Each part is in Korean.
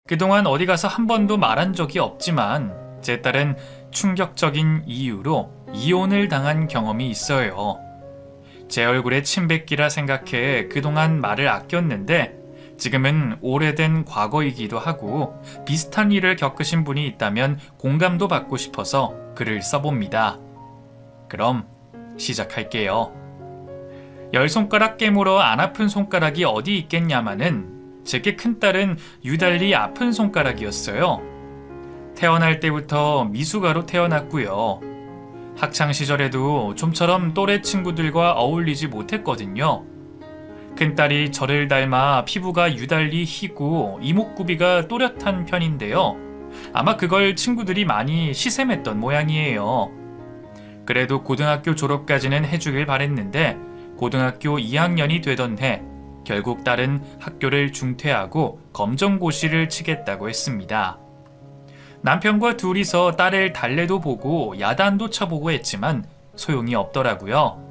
그동안 어디 가서 한 번도 말한 적이 없지만 제 딸은 충격적인 이유로 이혼을 당한 경험이 있어요. 제 얼굴에 침 뱉기라 생각해 그동안 말을 아꼈는데 지금은 오래된 과거이기도 하고 비슷한 일을 겪으신 분이 있다면 공감도 받고 싶어서 글을 써봅니다. 그럼 시작할게요. 10손가락 깨물어 안 아픈 손가락이 어디 있겠냐마는 제게 큰딸은 유달리 아픈 손가락이었어요. 태어날 때부터 미숙아로 태어났고요. 학창시절에도 좀처럼 또래 친구들과 어울리지 못했거든요. 큰딸이 저를 닮아 피부가 유달리 희고 이목구비가 또렷한 편인데요. 아마 그걸 친구들이 많이 시샘했던 모양이에요. 그래도 고등학교 졸업까지는 해주길 바랬는데 고등학교 2학년이 되던 해 결국 딸은 학교를 중퇴하고 검정고시를 치겠다고 했습니다. 남편과 둘이서 딸을 달래도 보고 야단도 쳐보고 했지만 소용이 없더라고요.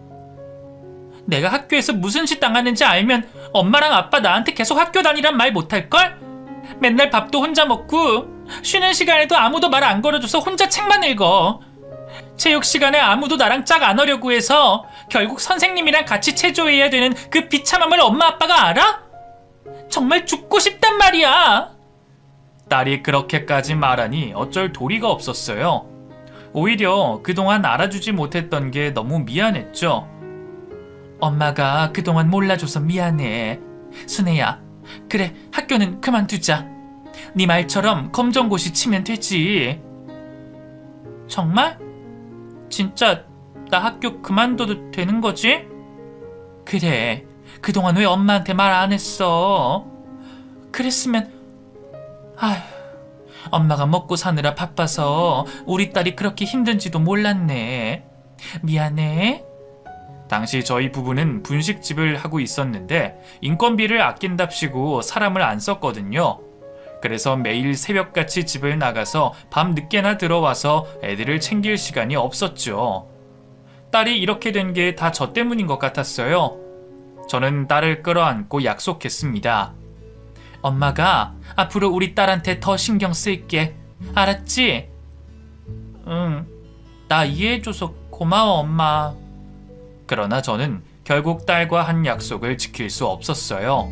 내가 학교에서 무슨 짓 당하는지 알면 엄마랑 아빠 나한테 계속 학교 다니란 말 못할걸? 맨날 밥도 혼자 먹고 쉬는 시간에도 아무도 말 안 걸어줘서 혼자 책만 읽어. 체육 시간에 아무도 나랑 짝 안 하려고 해서 결국 선생님이랑 같이 체조해야 되는 그 비참함을 엄마 아빠가 알아? 정말 죽고 싶단 말이야. 딸이 그렇게까지 말하니 어쩔 도리가 없었어요. 오히려 그동안 알아주지 못했던 게 너무 미안했죠. 엄마가 그동안 몰라줘서 미안해. 순애야, 그래 학교는 그만두자. 네 말처럼 검정고시 치면 되지. 정말? 진짜 나 학교 그만둬도 되는 거지? 그래, 그동안 왜 엄마한테 말 안 했어? 그랬으면... 아휴, 엄마가 먹고 사느라 바빠서 우리 딸이 그렇게 힘든지도 몰랐네. 미안해. 당시 저희 부부는 분식집을 하고 있었는데 인건비를 아낀답시고 사람을 안 썼거든요. 그래서 매일 새벽같이 집을 나가서 밤 늦게나 들어와서 애들을 챙길 시간이 없었죠. 딸이 이렇게 된 게 다 저 때문인 것 같았어요. 저는 딸을 끌어안고 약속했습니다. 엄마가 앞으로 우리 딸한테 더 신경 쓸게. 알았지? 응, 나 이해해줘서 고마워 엄마. 그러나 저는 결국 딸과 한 약속을 지킬 수 없었어요.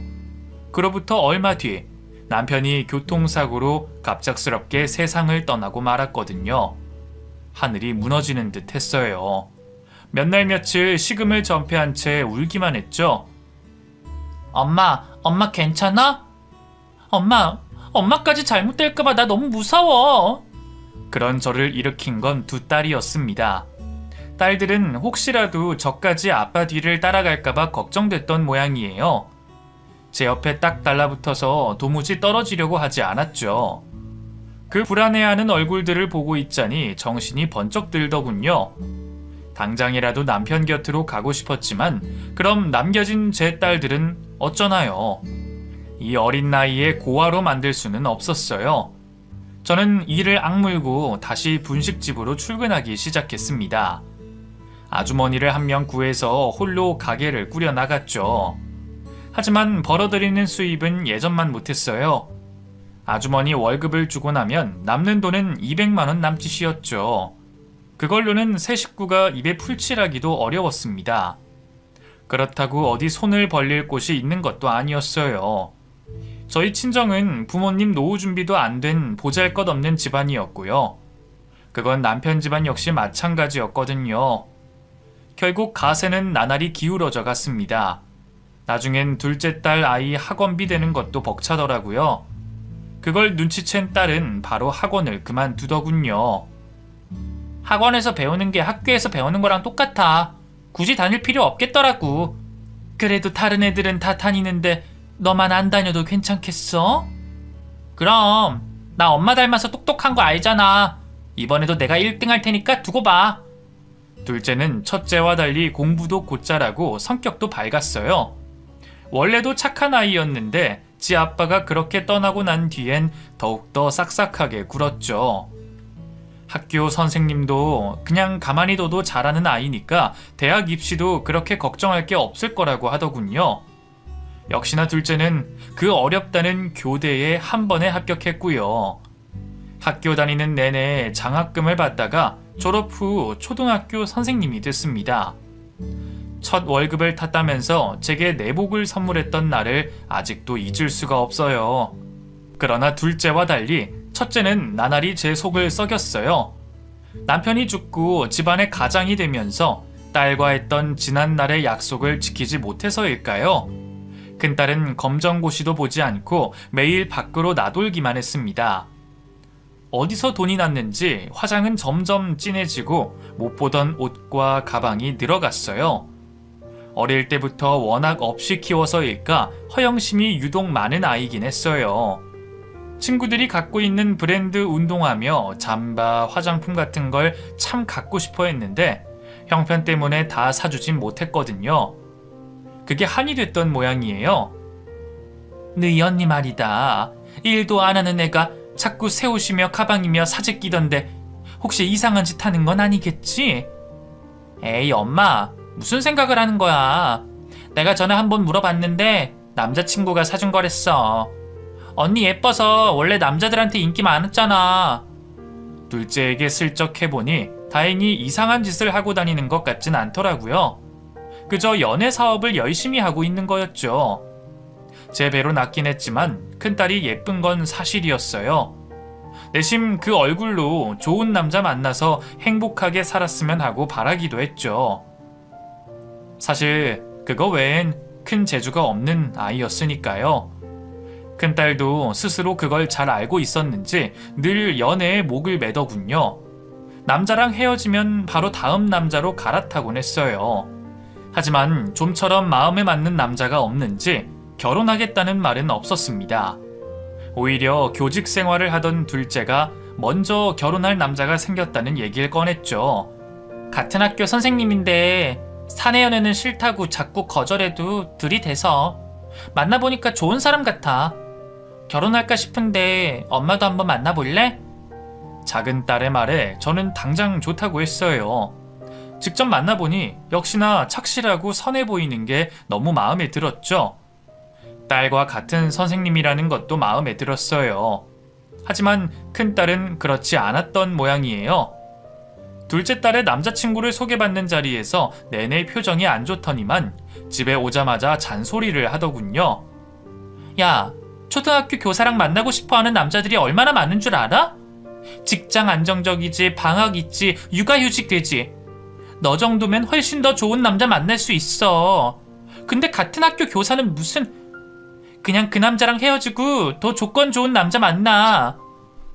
그로부터 얼마 뒤 남편이 교통사고로 갑작스럽게 세상을 떠나고 말았거든요. 하늘이 무너지는 듯 했어요. 몇 날 며칠 식음을 전폐한 채 울기만 했죠. 엄마 괜찮아? 엄마까지 잘못될까봐 나 너무 무서워. 그런 저를 일으킨 건 두 딸이었습니다. 딸들은 혹시라도 저까지 아빠 뒤를 따라갈까봐 걱정됐던 모양이에요. 제 옆에 딱 달라붙어서 도무지 떨어지려고 하지 않았죠. 그 불안해하는 얼굴들을 보고 있자니 정신이 번쩍 들더군요. 당장이라도 남편 곁으로 가고 싶었지만 그럼 남겨진 제 딸들은 어쩌나요? 이 어린 나이에 고아로 만들 수는 없었어요. 저는 이를 악물고 다시 분식집으로 출근하기 시작했습니다. 아주머니를 한 명 구해서 홀로 가게를 꾸려나갔죠. 하지만 벌어들이는 수입은 예전만 못했어요. 아주머니 월급을 주고 나면 남는 돈은 200만 원 남짓이었죠. 그걸로는 세 식구가 입에 풀칠하기도 어려웠습니다. 그렇다고 어디 손을 벌릴 곳이 있는 것도 아니었어요. 저희 친정은 부모님 노후 준비도 안 된 보잘것없는 집안이었고요. 그건 남편 집안 역시 마찬가지였거든요. 결국 가세는 나날이 기울어져 갔습니다. 나중엔 둘째 딸 아이 학원비 되는 것도 벅차더라고요. 그걸 눈치챈 딸은 바로 학원을 그만두더군요. 학원에서 배우는 게 학교에서 배우는 거랑 똑같아. 굳이 다닐 필요 없겠더라고. 그래도 다른 애들은 다 다니는데 너만 안 다녀도 괜찮겠어? 그럼 나 엄마 닮아서 똑똑한 거 알잖아. 이번에도 내가 1등 할 테니까 두고 봐. 둘째는 첫째와 달리 공부도 곧잘하고 성격도 밝았어요. 원래도 착한 아이였는데 지 아빠가 그렇게 떠나고 난 뒤엔 더욱더 싹싹하게 굴었죠. 학교 선생님도 그냥 가만히 둬도 잘하는 아이니까 대학 입시도 그렇게 걱정할 게 없을 거라고 하더군요. 역시나 둘째는 그 어렵다는 교대에 한 번에 합격했고요. 학교 다니는 내내 장학금을 받다가 졸업 후 초등학교 선생님이 됐습니다. 첫 월급을 탔다면서 제게 내복을 선물했던 날을 아직도 잊을 수가 없어요. 그러나 둘째와 달리 첫째는 나날이 제 속을 썩였어요. 남편이 죽고 집안의 가장이 되면서 딸과 했던 지난날의 약속을 지키지 못해서일까요? 큰딸은 검정고시도 보지 않고 매일 밖으로 나돌기만 했습니다. 어디서 돈이 났는지 화장은 점점 진해지고 못 보던 옷과 가방이 늘어갔어요. 어릴 때부터 워낙 없이 키워서일까 허영심이 유독 많은 아이긴 했어요. 친구들이 갖고 있는 브랜드 운동화며 잠바, 화장품 같은 걸 참 갖고 싶어 했는데 형편 때문에 다 사주진 못했거든요. 그게 한이 됐던 모양이에요. 너희 언니 말이다. 일도 안 하는 애가 자꾸 새 옷이며 가방이며 사재 끼던데 혹시 이상한 짓 하는 건 아니겠지? 에이 엄마, 무슨 생각을 하는 거야. 내가 전에 한번 물어봤는데 남자친구가 사준 거랬어. 언니 예뻐서 원래 남자들한테 인기 많았잖아. 둘째에게 슬쩍 해보니 다행히 이상한 짓을 하고 다니는 것 같진 않더라고요. 그저 연애 사업을 열심히 하고 있는 거였죠. 제 배로 낳긴 했지만 큰딸이 예쁜 건 사실이었어요. 내심 그 얼굴로 좋은 남자 만나서 행복하게 살았으면 하고 바라기도 했죠. 사실 그거 외엔 큰 재주가 없는 아이였으니까요. 큰딸도 스스로 그걸 잘 알고 있었는지 늘 연애에 목을 매더군요. 남자랑 헤어지면 바로 다음 남자로 갈아타곤 했어요. 하지만 좀처럼 마음에 맞는 남자가 없는지 결혼하겠다는 말은 없었습니다. 오히려 교직 생활을 하던 둘째가 먼저 결혼할 남자가 생겼다는 얘기를 꺼냈죠. 같은 학교 선생님인데 사내 연애는 싫다고 자꾸 거절해도 들이대서 만나보니까 좋은 사람 같아. 결혼할까 싶은데 엄마도 한번 만나볼래? 작은 딸의 말에 저는 당장 좋다고 했어요. 직접 만나보니 역시나 착실하고 선해 보이는 게 너무 마음에 들었죠. 딸과 같은 선생님이라는 것도 마음에 들었어요. 하지만 큰딸은 그렇지 않았던 모양이에요. 둘째 딸의 남자친구를 소개받는 자리에서 내내 표정이 안 좋더니만 집에 오자마자 잔소리를 하더군요. 야, 초등학교 교사랑 만나고 싶어하는 남자들이 얼마나 많은 줄 알아? 직장 안정적이지, 방학 있지, 육아휴직 되지. 너 정도면 훨씬 더 좋은 남자 만날 수 있어. 근데 같은 학교 교사는 무슨... 그냥 그 남자랑 헤어지고 더 조건 좋은 남자 만나.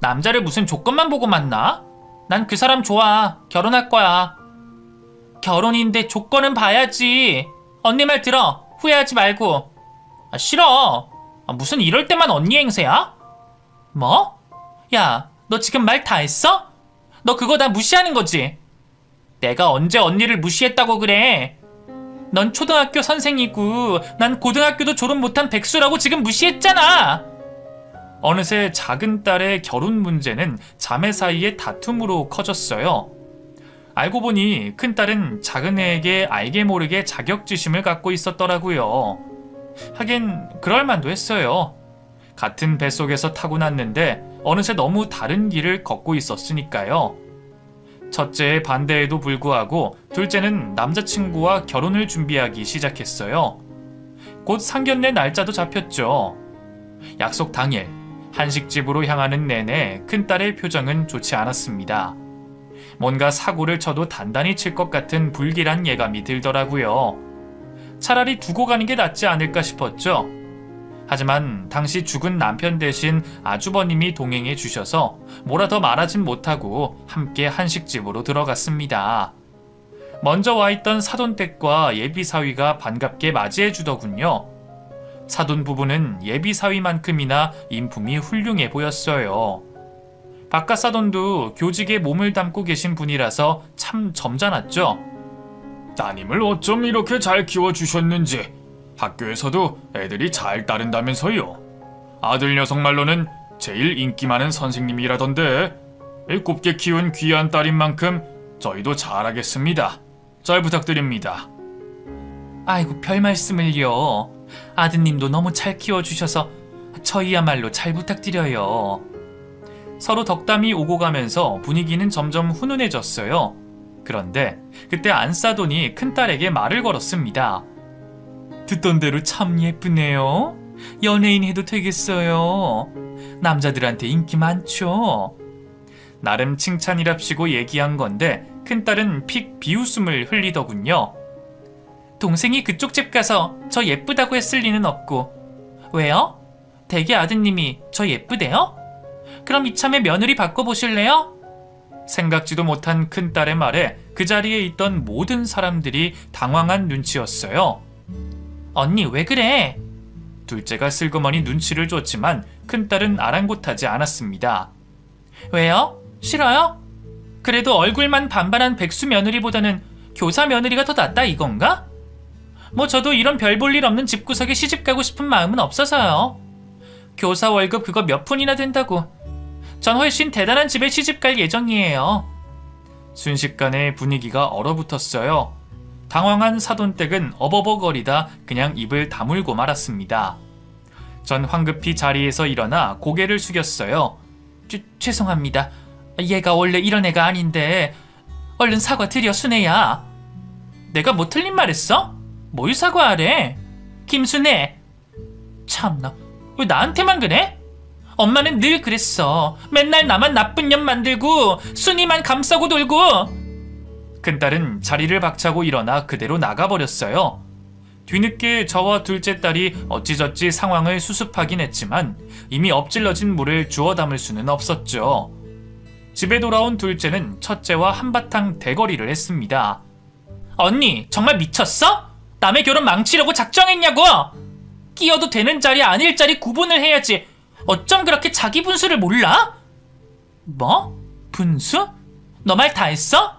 남자를 무슨 조건만 보고 만나? 난 그 사람 좋아. 결혼할 거야. 결혼인데 조건은 봐야지. 언니 말 들어. 후회하지 말고. 싫어. 무슨 이럴 때만 언니 행세야? 뭐? 야, 너 지금 말 다 했어? 너 그거 다 무시하는 거지? 내가 언제 언니를 무시했다고 그래? 넌 초등학교 선생이고 난 고등학교도 졸업 못한 백수라고 지금 무시했잖아. 어느새 작은 딸의 결혼 문제는 자매 사이의 다툼으로 커졌어요. 알고 보니 큰딸은 작은 애에게 알게 모르게 자격지심을 갖고 있었더라고요. 하긴 그럴 만도 했어요. 같은 뱃속에서 타고났는데 어느새 너무 다른 길을 걷고 있었으니까요. 첫째의 반대에도 불구하고 둘째는 남자친구와 결혼을 준비하기 시작했어요. 곧 상견례 날짜도 잡혔죠. 약속 당일 한식집으로 향하는 내내 큰딸의 표정은 좋지 않았습니다. 뭔가 사고를 쳐도 단단히 칠 것 같은 불길한 예감이 들더라고요. 차라리 두고 가는 게 낫지 않을까 싶었죠. 하지만 당시 죽은 남편 대신 아주버님이 동행해 주셔서 뭐라 더 말하진 못하고 함께 한식집으로 들어갔습니다. 먼저 와있던 사돈댁과 예비사위가 반갑게 맞이해 주더군요. 사돈 부부는 예비사위만큼이나 인품이 훌륭해 보였어요. 바깥 사돈도 교직에 몸을 담고 계신 분이라서 참 점잖았죠. 따님을 어쩜 이렇게 잘 키워주셨는지 학교에서도 애들이 잘 따른다면서요. 아들 녀석 말로는 제일 인기 많은 선생님이라던데 곱게 키운 귀한 딸인 만큼 저희도 잘하겠습니다. 잘 부탁드립니다. 아이고 별 말씀을요. 아드님도 너무 잘 키워주셔서 저희야말로 잘 부탁드려요. 서로 덕담이 오고 가면서 분위기는 점점 훈훈해졌어요. 그런데 그때 안싸돈이 큰딸에게 말을 걸었습니다. 듣던 대로 참 예쁘네요. 연예인 해도 되겠어요. 남자들한테 인기 많죠. 나름 칭찬이랍시고 얘기한 건데 큰딸은 픽 비웃음을 흘리더군요. 동생이 그쪽 집 가서 저 예쁘다고 했을 리는 없고. 왜요? 대개 아드님이 저 예쁘대요? 그럼 이참에 며느리 바꿔보실래요? 생각지도 못한 큰딸의 말에 그 자리에 있던 모든 사람들이 당황한 눈치였어요. 언니 왜 그래? 둘째가 슬그머니 눈치를 줬지만 큰딸은 아랑곳하지 않았습니다. 왜요? 싫어요? 그래도 얼굴만 반반한 백수 며느리보다는 교사 며느리가 더 낫다 이건가? 뭐 저도 이런 별 볼 일 없는 집구석에 시집 가고 싶은 마음은 없어서요. 교사 월급 그거 몇 푼이나 된다고. 전 훨씬 대단한 집에 시집 갈 예정이에요. 순식간에 분위기가 얼어붙었어요. 당황한 사돈댁은 어버버거리다 그냥 입을 다물고 말았습니다. 전 황급히 자리에서 일어나 고개를 숙였어요. 죄송합니다. 얘가 원래 이런 애가 아닌데 얼른 사과드려 순애야. 내가 뭐 틀린 말 했어? 뭘 사과하래? 김순애. 참나 왜 나한테만 그래? 엄마는 늘 그랬어. 맨날 나만 나쁜 년 만들고 순이만 감싸고 돌고. 큰딸은 자리를 박차고 일어나 그대로 나가버렸어요. 뒤늦게 저와 둘째 딸이 어찌저찌 상황을 수습하긴 했지만 이미 엎질러진 물을 주워 담을 수는 없었죠. 집에 돌아온 둘째는 첫째와 한바탕 대거리를 했습니다. 언니 정말 미쳤어? 남의 결혼 망치려고 작정했냐고? 끼어도 되는 자리 아닐 자리 구분을 해야지. 어쩜 그렇게 자기 분수를 몰라? 뭐? 분수? 너 말 다 했어?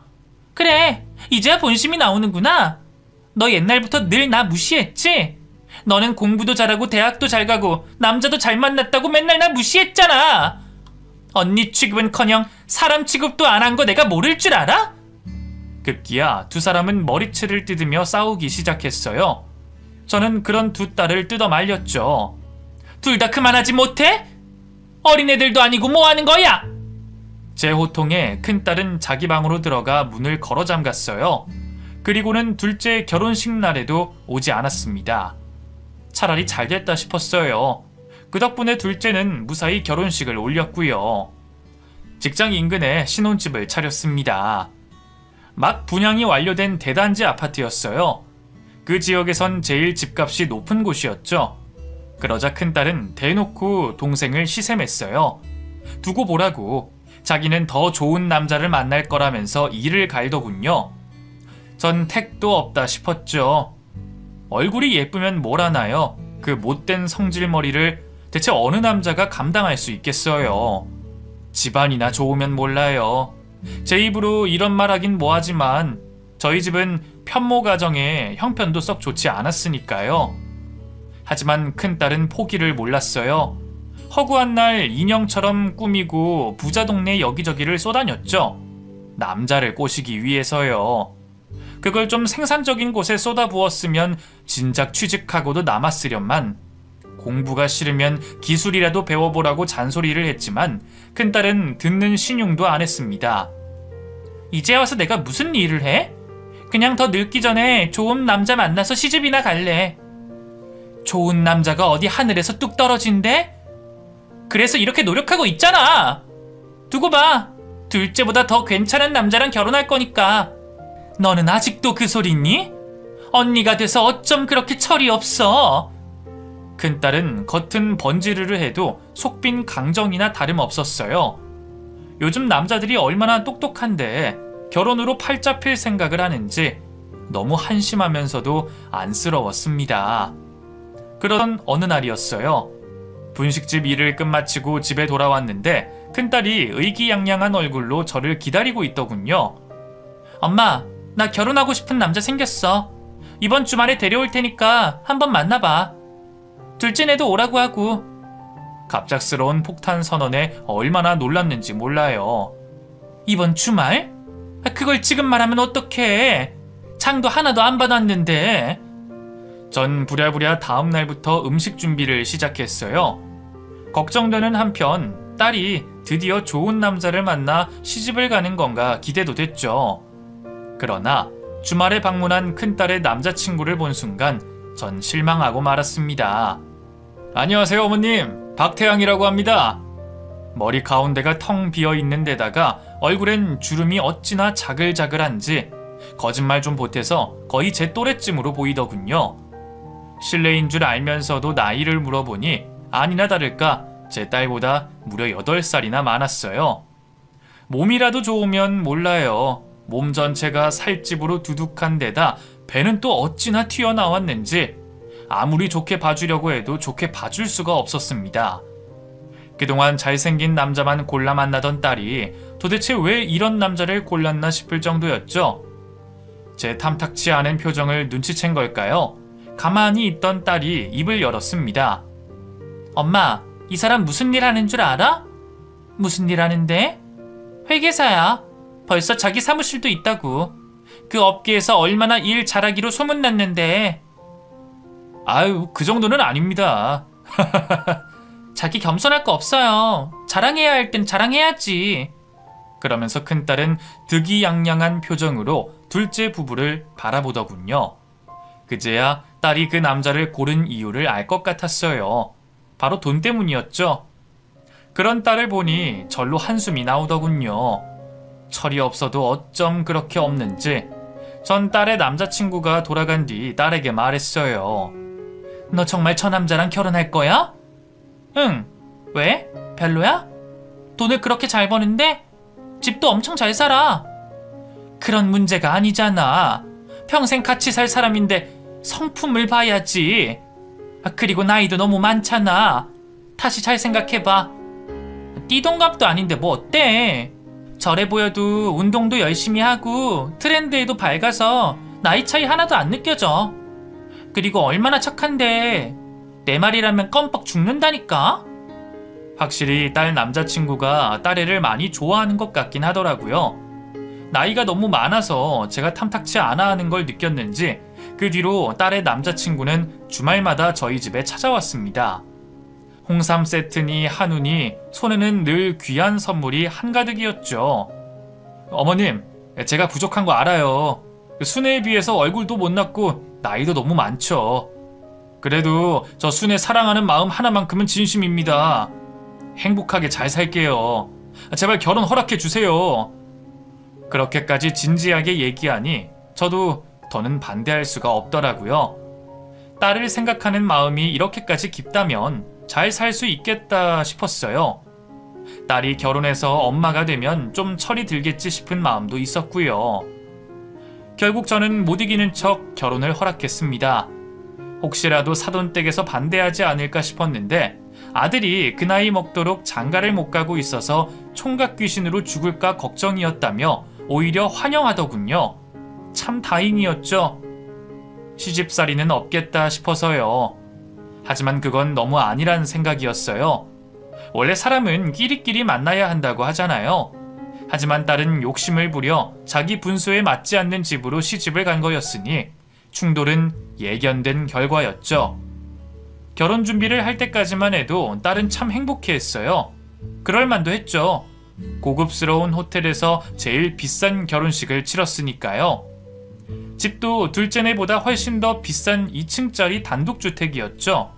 그래, 이제야 본심이 나오는구나. 너 옛날부터 늘 나 무시했지? 너는 공부도 잘하고 대학도 잘 가고 남자도 잘 만났다고 맨날 나 무시했잖아. 언니 취급은커녕 사람 취급도 안 한 거 내가 모를 줄 알아? 급기야 두 사람은 머리채를 뜯으며 싸우기 시작했어요. 저는 그런 두 딸을 뜯어 말렸죠. 둘 다 그만하지 못해? 어린애들도 아니고 뭐 하는 거야? 제 호통에 큰딸은 자기 방으로 들어가 문을 걸어 잠갔어요. 그리고는 둘째 결혼식 날에도 오지 않았습니다. 차라리 잘됐다 싶었어요. 그 덕분에 둘째는 무사히 결혼식을 올렸고요. 직장 인근에 신혼집을 차렸습니다. 막 분양이 완료된 대단지 아파트였어요. 그 지역에선 제일 집값이 높은 곳이었죠. 그러자 큰딸은 대놓고 동생을 시샘했어요. 두고 보라고. 자기는 더 좋은 남자를 만날 거라면서 이를 갈더군요. 전 택도 없다 싶었죠. 얼굴이 예쁘면 뭘 하나요? 그 못된 성질머리를 대체 어느 남자가 감당할 수 있겠어요. 집안이나 좋으면 몰라요. 제 입으로 이런 말 하긴 뭐하지만 저희 집은 편모 가정에 형편도 썩 좋지 않았으니까요. 하지만 큰딸은 포기를 몰랐어요. 허구한 날 인형처럼 꾸미고 부자 동네 여기저기를 쏘다녔죠. 남자를 꼬시기 위해서요. 그걸 좀 생산적인 곳에 쏟아부었으면 진작 취직하고도 남았으련만 공부가 싫으면 기술이라도 배워보라고 잔소리를 했지만 큰딸은 듣는 신용도 안 했습니다. 이제 와서 내가 무슨 일을 해? 그냥 더 늙기 전에 좋은 남자 만나서 시집이나 갈래. 좋은 남자가 어디 하늘에서 뚝 떨어진대? 그래서 이렇게 노력하고 있잖아. 두고 봐. 둘째보다 더 괜찮은 남자랑 결혼할 거니까. 너는 아직도 그 소리니? 언니가 돼서 어쩜 그렇게 철이 없어? 큰딸은 겉은 번지르르 해도 속빈 강정이나 다름없었어요. 요즘 남자들이 얼마나 똑똑한데 결혼으로 팔자 필 생각을 하는지 너무 한심하면서도 안쓰러웠습니다. 그러던 어느 날이었어요. 분식집 일을 끝마치고 집에 돌아왔는데 큰딸이 의기양양한 얼굴로 저를 기다리고 있더군요. 엄마, 나 결혼하고 싶은 남자 생겼어. 이번 주말에 데려올 테니까 한번 만나봐. 둘째네도 오라고 하고. 갑작스러운 폭탄 선언에 얼마나 놀랐는지 몰라요. 이번 주말? 그걸 지금 말하면 어떡해. 장도 하나도 안 받았는데. 전 부랴부랴 다음 날부터 음식 준비를 시작했어요. 걱정되는 한편 딸이 드디어 좋은 남자를 만나 시집을 가는 건가 기대도 됐죠. 그러나 주말에 방문한 큰딸의 남자친구를 본 순간 전 실망하고 말았습니다. 안녕하세요 어머님, 박태양이라고 합니다. 머리 가운데가 텅 비어있는 데다가 얼굴엔 주름이 어찌나 자글자글한지 거짓말 좀 보태서 거의 제 또래쯤으로 보이더군요. 실례인 줄 알면서도 나이를 물어보니 아니나 다를까 제 딸보다 무려 8살이나 많았어요. 몸이라도 좋으면 몰라요. 몸 전체가 살집으로 두둑한 데다 배는 또 어찌나 튀어나왔는지 아무리 좋게 봐주려고 해도 좋게 봐줄 수가 없었습니다. 그동안 잘생긴 남자만 골라 만나던 딸이 도대체 왜 이런 남자를 골랐나 싶을 정도였죠. 제 탐탁치 않은 표정을 눈치챈 걸까요? 가만히 있던 딸이 입을 열었습니다. 엄마, 이 사람 무슨 일 하는 줄 알아? 무슨 일 하는데? 회계사야. 벌써 자기 사무실도 있다고. 그 업계에서 얼마나 일 잘하기로 소문났는데. 아유, 그 정도는 아닙니다. 자기 겸손할 거 없어요. 자랑해야 할 땐 자랑해야지. 그러면서 큰딸은 득이양양한 표정으로 둘째 부부를 바라보더군요. 그제야 딸이 그 남자를 고른 이유를 알 것 같았어요. 바로 돈 때문이었죠. 그런 딸을 보니 절로 한숨이 나오더군요. 철이 없어도 어쩜 그렇게 없는지 전 딸의 남자친구가 돌아간 뒤 딸에게 말했어요. 너 정말 저 남자랑 결혼할 거야? 응. 왜? 별로야? 돈을 그렇게 잘 버는데? 집도 엄청 잘 살아. 그런 문제가 아니잖아. 평생 같이 살 사람인데 성품을 봐야지. 그리고 나이도 너무 많잖아. 다시 잘 생각해봐. 띠동갑도 아닌데 뭐 어때? 저래 보여도 운동도 열심히 하고 트렌드에도 밝아서 나이 차이 하나도 안 느껴져. 그리고 얼마나 착한데 내 말이라면 껌뻑 죽는다니까? 확실히 딸 남자친구가 딸애를 많이 좋아하는 것 같긴 하더라고요. 나이가 너무 많아서 제가 탐탁치 않아 하는 걸 느꼈는지 그 뒤로 딸의 남자친구는 주말마다 저희 집에 찾아왔습니다. 홍삼 세트니 한우니 손에는 늘 귀한 선물이 한가득이었죠. 어머님, 제가 부족한 거 알아요. 순애에 비해서 얼굴도 못났고 나이도 너무 많죠. 그래도 저 순애 사랑하는 마음 하나만큼은 진심입니다. 행복하게 잘 살게요. 제발 결혼 허락해 주세요. 그렇게까지 진지하게 얘기하니 저도 더는 반대할 수가 없더라고요. 딸을 생각하는 마음이 이렇게까지 깊다면 잘 살 수 있겠다 싶었어요. 딸이 결혼해서 엄마가 되면 좀 철이 들겠지 싶은 마음도 있었고요. 결국 저는 못 이기는 척 결혼을 허락했습니다. 혹시라도 사돈댁에서 반대하지 않을까 싶었는데 아들이 그 나이 먹도록 장가를 못 가고 있어서 총각 귀신으로 죽을까 걱정이었다며 오히려 환영하더군요. 참 다행이었죠. 시집살이는 없겠다 싶어서요. 하지만 그건 너무 아니란 생각이었어요. 원래 사람은 끼리끼리 만나야 한다고 하잖아요. 하지만 딸은 욕심을 부려 자기 분수에 맞지 않는 집으로 시집을 간 거였으니 충돌은 예견된 결과였죠. 결혼 준비를 할 때까지만 해도 딸은 참 행복해했어요. 그럴만도 했죠. 고급스러운 호텔에서 제일 비싼 결혼식을 치렀으니까요. 집도 둘째네보다 훨씬 더 비싼 2층짜리 단독주택이었죠.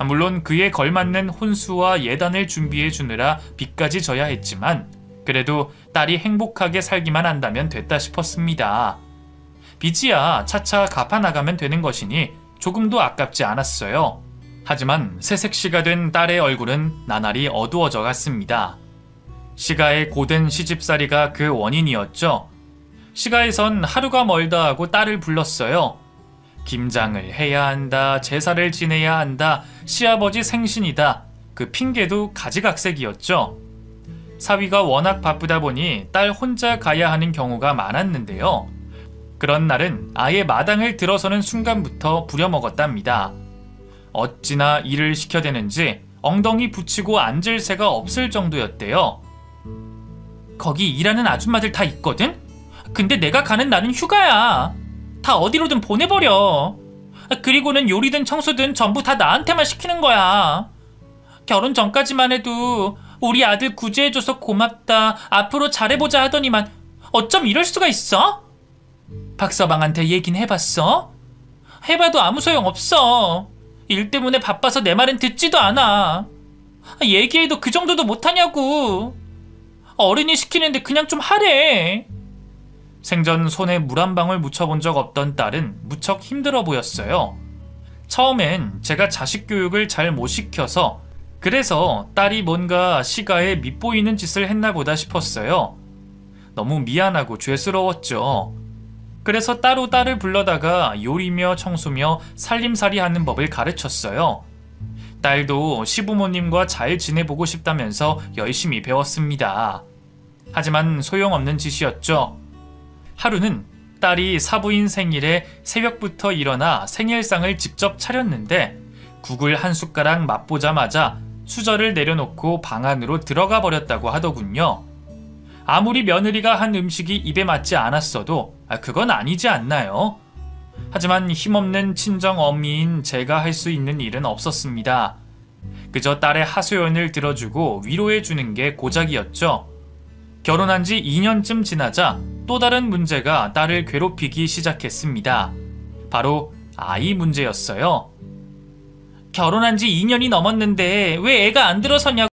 물론 그에 걸맞는 혼수와 예단을 준비해 주느라 빚까지 져야 했지만 그래도 딸이 행복하게 살기만 한다면 됐다 싶었습니다. 빚이야 차차 갚아나가면 되는 것이니 조금도 아깝지 않았어요. 하지만 새색시가 된 딸의 얼굴은 나날이 어두워져 갔습니다. 시가의 고된 시집살이가 그 원인이었죠. 시가에선 하루가 멀다 하고 딸을 불렀어요. 김장을 해야 한다, 제사를 지내야 한다, 시아버지 생신이다. 그 핑계도 가지각색이었죠. 사위가 워낙 바쁘다 보니 딸 혼자 가야 하는 경우가 많았는데요. 그런 날은 아예 마당을 들어서는 순간부터 부려먹었답니다. 어찌나 일을 시켜대는지 엉덩이 붙이고 앉을 새가 없을 정도였대요. 거기 일하는 아줌마들 다 있거든? 근데 내가 가는 날은 휴가야. 다 어디로든 보내버려. 그리고는 요리든 청소든 전부 다 나한테만 시키는 거야. 결혼 전까지만 해도 우리 아들 구제해줘서 고맙다, 앞으로 잘해보자 하더니만 어쩜 이럴 수가 있어? 박서방한테 얘긴 해봤어? 해봐도 아무 소용 없어. 일 때문에 바빠서 내 말은 듣지도 않아. 얘기해도 그 정도도 못하냐고. 어른이 시키는데 그냥 좀 하래. 생전 손에 물 한 방울 묻혀본 적 없던 딸은 무척 힘들어 보였어요. 처음엔 제가 자식 교육을 잘 못 시켜서 그래서 딸이 뭔가 시가에 밉보이는 짓을 했나 보다 싶었어요. 너무 미안하고 죄스러웠죠. 그래서 따로 딸을 불러다가 요리며 청소며 살림살이 하는 법을 가르쳤어요. 딸도 시부모님과 잘 지내보고 싶다면서 열심히 배웠습니다. 하지만 소용없는 짓이었죠. 하루는 딸이 사부인 생일에 새벽부터 일어나 생일상을 직접 차렸는데 국을 한 숟가락 맛보자마자 수저를 내려놓고 방 안으로 들어가 버렸다고 하더군요. 아무리 며느리가 한 음식이 입에 맞지 않았어도 그건 아니지 않나요? 하지만 힘없는 친정 어미인 제가 할 수 있는 일은 없었습니다. 그저 딸의 하소연을 들어주고 위로해주는 게 고작이었죠. 결혼한 지 2년쯤 지나자 또 다른 문제가 딸을 괴롭히기 시작했습니다. 바로 아이 문제였어요. 결혼한 지 2년이 넘었는데 왜 애가 안 들어서냐고.